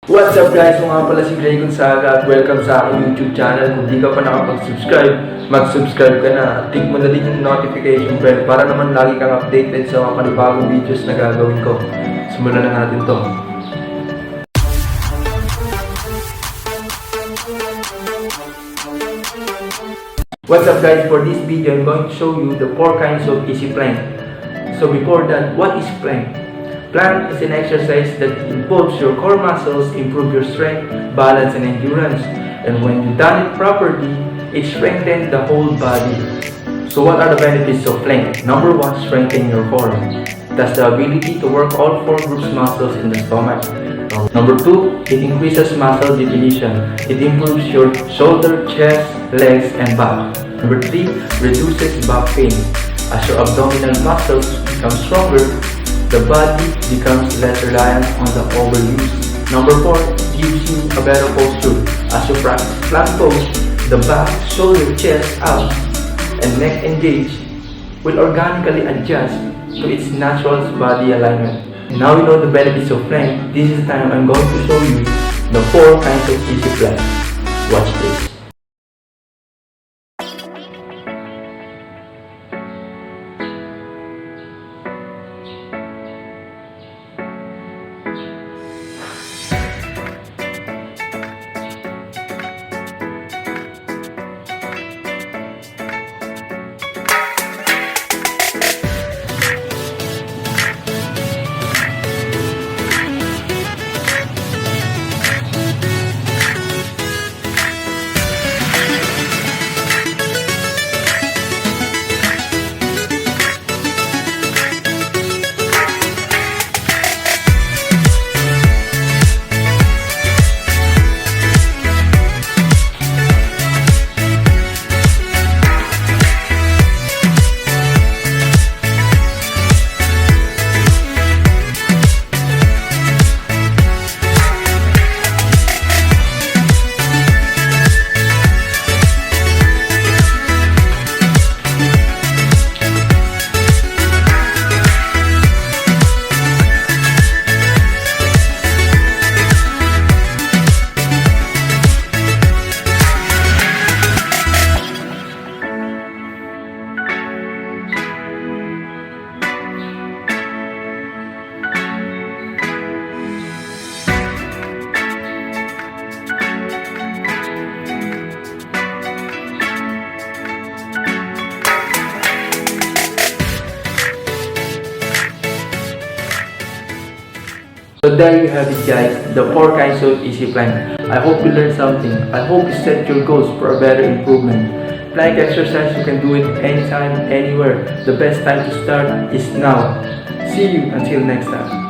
What's up guys? Mga pala si Gray Gonzaga at welcome sa aking YouTube channel. Kung di ka pa nakapag-subscribe, mag-subscribe ka na. Click mo na din yung notification bell para naman lagi kang updated sa mga panibagong videos na gagawin ko. Simulan na natin to. What's up guys? For this video, I'm going to show you the 4 kinds of easy plank. So before that, what is plank? Plank is an exercise that involves your core muscles, improve your strength, balance, and endurance. And when you've done it properly, it strengthens the whole body. So what are the benefits of plank? Number 1, strengthen your core. That's the ability to work all 4 groups muscles in the stomach. Number 2, it increases muscle definition. It improves your shoulder, chest, legs, and back. Number 3, reduces back pain. As your abdominal muscles become stronger, the body becomes less reliant on the overuse. Number 4, gives you a better posture. As you practice plank pose, the back, shoulder, chest out, and neck engaged will organically adjust to its natural body alignment. And now you know the benefits of plank. This is the time I'm going to show you the 4 kinds of easy plank. Watch this. So there you have it guys, the 4 kinds of easy plank. I hope you learned something. I hope you set your goals for a better improvement. Plank exercise, you can do it anytime, anywhere. The best time to start is now. See you until next time.